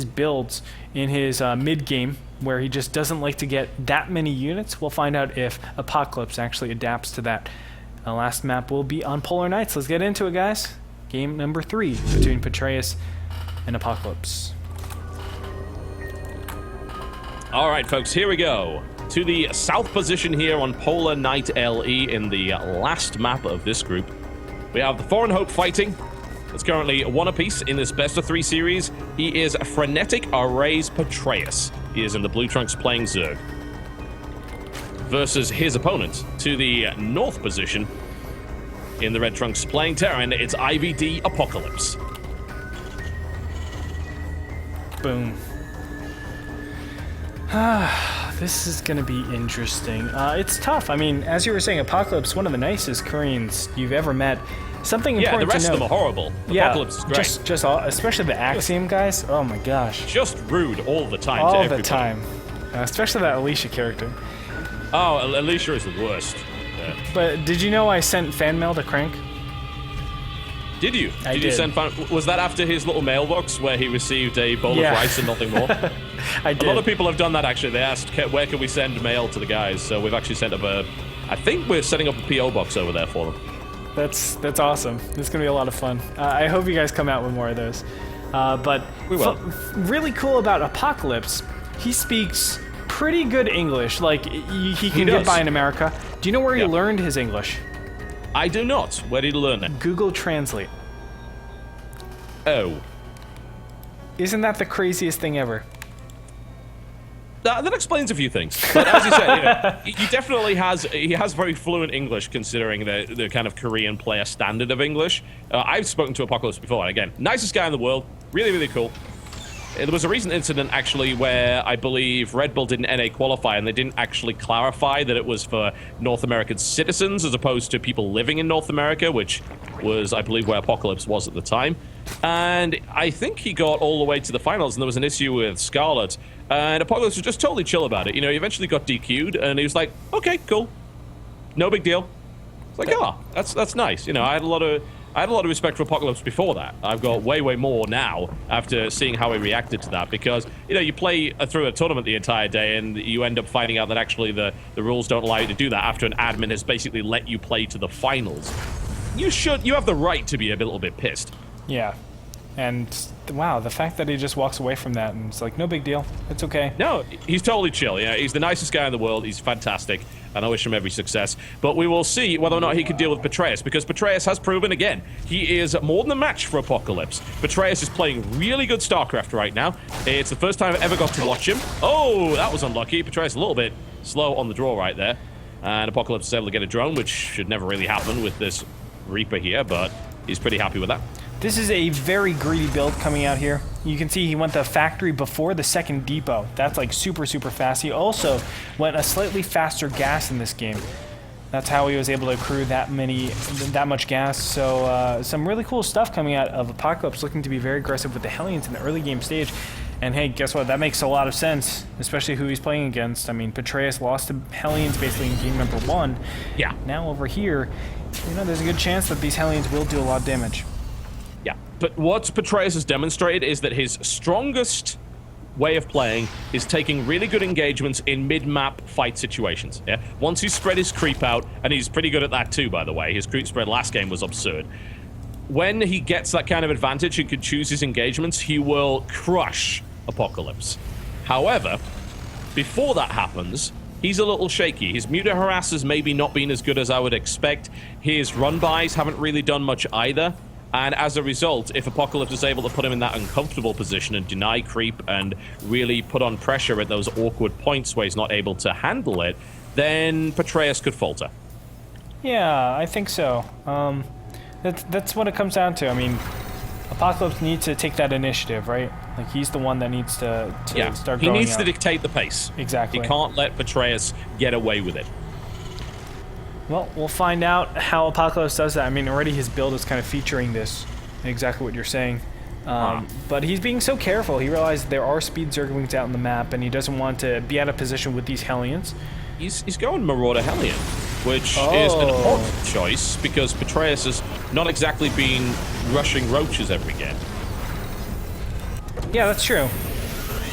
builds in his mid-game, where he just doesn't like to get that many units. We'll find out if Apocalypse actually adapts to that. The last map will be on Polar Nights. Let's get into it, guys. Game number 3 between Petraeus and Apocalypse. All right, folks, here we go. To the south position here on Polar Night LE in the last map of this group. We have the Foreign Hope fighting. It's currently 1 apiece in this best of 3 series. He is Frenetic Arrays Petraeus. He is in the Blue Trunks playing Zerg. Versus his opponent to the north position in the Red Trunks playing Terran, it's IVD Apocalypse. Boom. This is going to be interesting. It's tough. I mean, as you were saying, Apocalypse, one of the nicest Koreans you've ever met. Something important to note. Yeah, the rest of them are horrible. Apocalypse is great. Just all, especially the Axiom guys. Oh my gosh. Just rude all the time all to everybody. All the time. Especially that Alicia character. Oh, Alicia is the worst. Yeah. But did you know I sent fan mail to Crank? Did you? I did. You send fan? Was that after his little mailbox where he received a bowl of rice and nothing more? I did. A lot of people have done that, actually. They asked, where can we send mail to the guys? So we've actually sent up I think we're setting up a P.O. box over there for them. That's awesome. This is going to be a lot of fun. I hope you guys come out with more of those. But we will. Really cool about Apocalypse, he speaks pretty good English. Like, he can get by in America. Do you know where he learned his English? I do not. Where did he learn it? Google Translate. Oh. Isn't that the craziest thing ever? That explains a few things. But as you said, he definitely has very fluent English considering the kind of Korean player standard of English. I've spoken to Apocalypse before, and again, nicest guy in the world. Really, really cool. There was a recent incident, actually, where I believe Red Bull did an NA qualify, and they didn't actually clarify that it was for North American citizens as opposed to people living in North America, which was, I believe, where Apocalypse was at the time. And I think he got all the way to the finals, and there was an issue with Scarlet. And Apocalypse was just totally chill about it. You know, he eventually got DQ'd, and he was like, okay, cool. No big deal. It's like, that's nice. You know, I had a lot of respect for Apocalypse before that. I've got way more now after seeing how he reacted to that, because, you know, you play through a tournament the entire day and you end up finding out that actually the rules don't allow you to do that after an admin has basically let you play to the finals. You have the right to be a little bit pissed. Yeah. And, wow, the fact that he just walks away from that and it's like, no big deal. It's okay. No, he's totally chill. Yeah, he's the nicest guy in the world. He's fantastic. And I wish him every success. But we will see whether or not he can deal with Petraeus, because Petraeus has proven, again, he is more than a match for Apocalypse. Petraeus is playing really good StarCraft right now. It's the first time I've ever got to watch him. Oh, that was unlucky. Petraeus a little bit slow on the draw right there. And Apocalypse is able to get a drone, which should never really happen with this Reaper here, but he's pretty happy with that. This is a very greedy build coming out here. You can see he went the factory before the second depot. That's like super fast. He also went a slightly faster gas in this game. That's how he was able to accrue that much gas. So some really cool stuff coming out of Apocalypse, looking to be very aggressive with the Hellions in the early game stage. And hey, guess what? That makes a lot of sense, especially who he's playing against. I mean, Petraeus lost to Hellions basically in game number 1. Yeah. Now over here, you know, there's a good chance that these Hellions will do a lot of damage. Yeah, but what Petraeus has demonstrated is that his strongest way of playing is taking really good engagements in mid-map fight situations. Yeah, once he's spread his creep out, and he's pretty good at that too, by the way. His creep spread last game was absurd. When he gets that kind of advantage and can choose his engagements, he will crush Apocalypse. However, before that happens, he's a little shaky. His muta harass has maybe not been as good as I would expect. His run-bys haven't really done much either. And as a result, if Apocalypse is able to put him in that uncomfortable position and deny creep and really put on pressure at those awkward points where he's not able to handle it, then Petraeus could falter. Yeah, I think so. That's what it comes down to. I mean, Apocalypse needs to take that initiative, right? Like, he's the one that needs to start going. He needs to dictate the pace. Exactly. He can't let Petraeus get away with it. Well, we'll find out how Apocalypse does that. I mean, already his build is kind of featuring this, exactly what you're saying. But he's being so careful. He realized there are speed Zerglings out in the map, and he doesn't want to be out of position with these Hellions. He's going Marauder Hellion, which is an odd choice, because Petraeus has not exactly been rushing roaches every game. Yeah, that's true.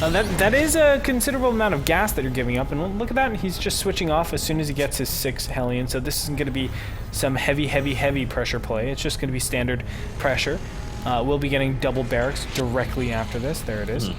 That is a considerable amount of gas that you're giving up, and look at that, he's just switching off as soon as he gets his 6 Hellion, so this isn't going to be some heavy pressure play. It's just going to be standard pressure. We'll be getting double barracks directly after this. There it is.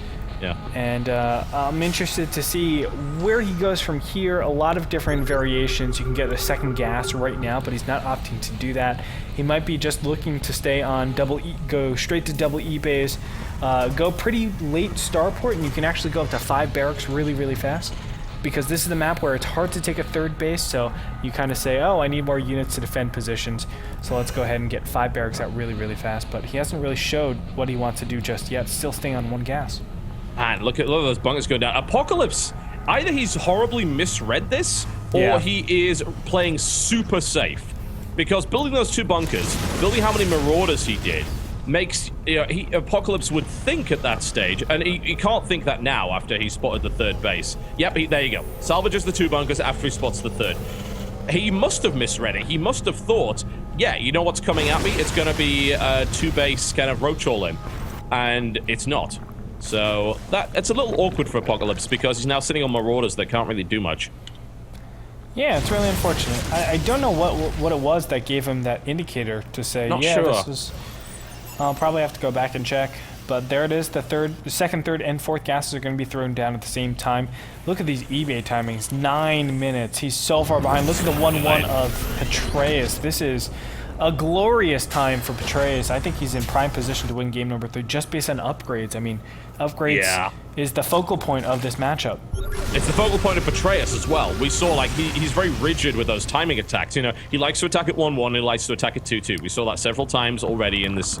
Yeah. And I'm interested to see where he goes from here. A lot of different variations. You can get a second gas right now, but he's not opting to do that. He might be just looking to stay on double E, go straight to double E base, go pretty late starport, and you can actually go up to 5 barracks really fast. Because this is the map where it's hard to take a third base, so you kind of say, oh, I need more units to defend positions, so let's go ahead and get 5 barracks out really fast. But he hasn't really showed what he wants to do just yet, still staying on 1 gas. And look at those bunkers going down. Apocalypse, either he's horribly misread this, or he is playing super safe. Because building those 2 bunkers, building how many Marauders he did, makes, Apocalypse would think at that stage, and he can't think that now after he spotted the 3rd base. Yep, there you go. Salvages the 2 bunkers after he spots the 3rd. He must have misread it. He must have thought, yeah, you know what's coming at me? It's going to be a 2-base kind of roach all in. And it's not. So it's a little awkward for Apocalypse because he's now sitting on Marauders that can't really do much. Yeah, it's really unfortunate. I don't know what it was that gave him that indicator to say, Not yeah, sure. this is... I'll probably have to go back and check. But there it is. The 2nd, 3rd, and 4th gases are going to be thrown down at the same time. Look at these eBay timings. 9 minutes. He's so far behind. Look at the 1-1 of Petraeus. This is a glorious time for Petraeus. I think he's in prime position to win game number 3 just based on upgrades. I mean, upgrades is the focal point of this matchup. It's the focal point of Petraeus as well. We saw, like, he's very rigid with those timing attacks. You know, he likes to attack at 1-1, he likes to attack at 2-2. We saw that several times already in this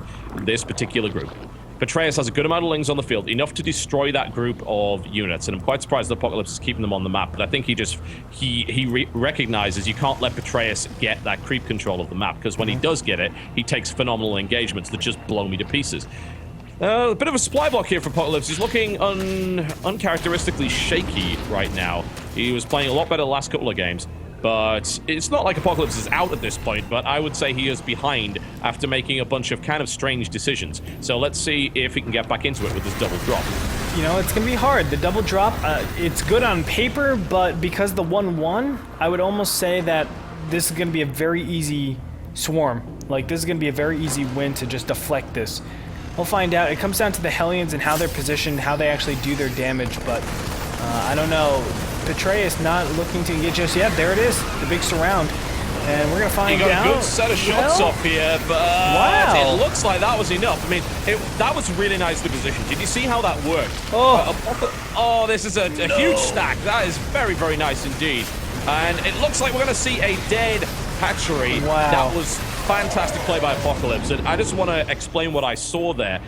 particular group. Petraeus has a good amount of lings on the field, enough to destroy that group of units, and I'm quite surprised that Apocalypse is keeping them on the map, but I think he recognizes you can't let Petraeus get that creep control of the map, because when he does get it, he takes phenomenal engagements that just blow me to pieces. A bit of a supply block here for Apocalypse. He's looking uncharacteristically shaky right now. He was playing a lot better the last couple of games. But it's not like Apocalypse is out at this point, but I would say he is behind after making a bunch of kind of strange decisions. So let's see if he can get back into it with this double drop. You know, it's going to be hard. The double drop, it's good on paper, but because the 1-1, I would almost say that this is going to be a very easy swarm. Like, this is going to be a very easy win to just deflect this. We'll find out. It comes down to the Hellions and how they're positioned, how they actually do their damage, but I don't know. Petraeus not looking to engage just yet. There it is, the big surround. And we're going to find out. He got a good set of shots off here, but wow. It looks like that was enough. I mean, that was really nicely positioned. Did you see how that worked? Oh, this is a huge stack. That is very nice indeed. And it looks like we're going to see a dead hatchery. Wow. That was fantastic play by Apocalypse. And I just want to explain what I saw there.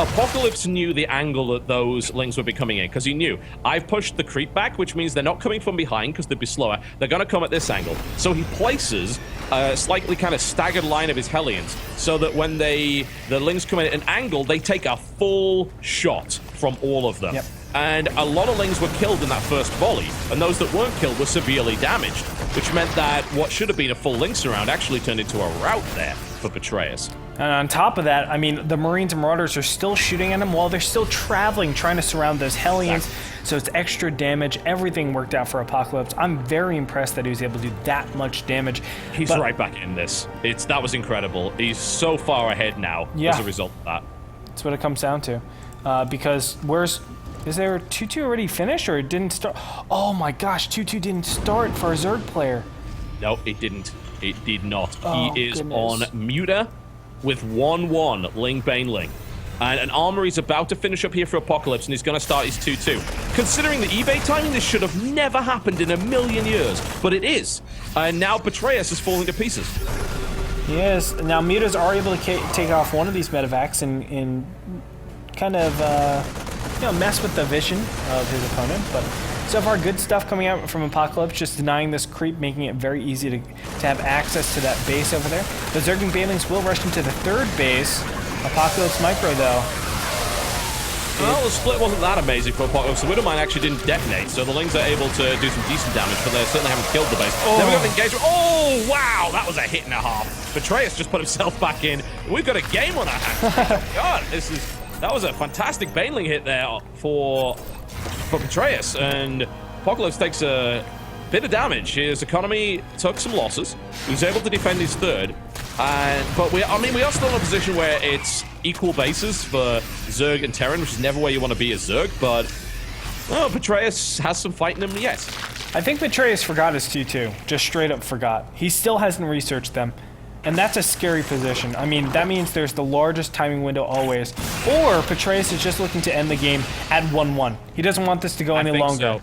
Apocalypse knew the angle that those lings would be coming in, because he knew, I've pushed the creep back, which means they're not coming from behind because they'd be slower. They're going to come at this angle. So he places a slightly kind of staggered line of his Hellions so that when the lings come in at an angle, they take a full shot from all of them. Yep. And a lot of lings were killed in that first volley, and those that weren't killed were severely damaged, which meant that what should have been a full lynx round actually turned into a rout there for Petraeus. And on top of that, I mean, the Marines and Marauders are still shooting at him while they're still traveling, trying to surround those Hellions. Exactly. So it's extra damage. Everything worked out for Apocalypse. I'm very impressed that he was able to do that much damage. He's right back in this. That was incredible. He's so far ahead now as a result of that. That's what it comes down to. Because is there 2-2 already finished, or it didn't start? Oh my gosh, 2-2 didn't start for a Zerg player. No, it didn't. It did not. Oh, he is goodness. on Muta with 1-1 Ling Baneling. And an armory's about to finish up here for Apocalypse, and he's going to start his 2-2. Considering the eBay timing, this should have never happened in a million years, but it is. And now Petraeus is falling to pieces. Yes. Now Mutas are able to take off one of these medevacs and kind of mess with the vision of his opponent, but so far good stuff coming out from Apocalypse, just denying this creep, making it very easy to have access to that base over there. The Zerg Banelings will rush into the 3rd base. Apocalypse Micro, though. Well, the split wasn't that amazing for Apocalypse. The Widowmine actually didn't detonate, so the Lings are able to do some decent damage, but they certainly haven't killed the base. Then we got an engagement. Oh, wow! That was a hit and a half. Petraeus just put himself back in. We've got a game on our hands. God, this is That was a fantastic baneling hit there for Petraeus, and Apocalypse takes a bit of damage. His economy took some losses. He was able to defend his third, but we are still in a position where it's equal bases for Zerg and Terran, which is never where you want to be as Zerg, but Petraeus has some fight in him yet. I think Petraeus forgot his Q2, just straight up forgot. He still hasn't researched them. And that's a scary position. I mean, that means there's the largest timing window always. Or Petraeus is just looking to end the game at 1-1. He doesn't want this to go any longer. So.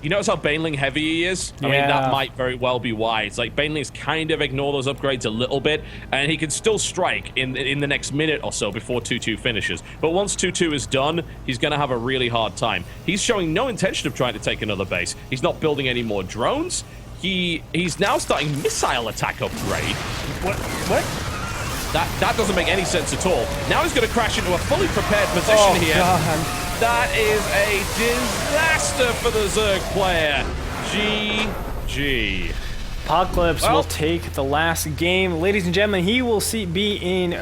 You notice how baneling heavy he is? I mean, that might very well be why. It's like baneling's kind of ignore those upgrades a little bit, and he can still strike in the next minute or so before 2-2 finishes. But once 2-2 is done, he's going to have a really hard time. He's showing no intention of trying to take another base. He's not building any more drones. He's now starting missile attack upgrade. What? That doesn't make any sense at all. Now he's going to crash into a fully prepared position here. God. That is a disaster for the Zerg player. GG. Apocalypse will take the last game. Ladies and gentlemen, he will be in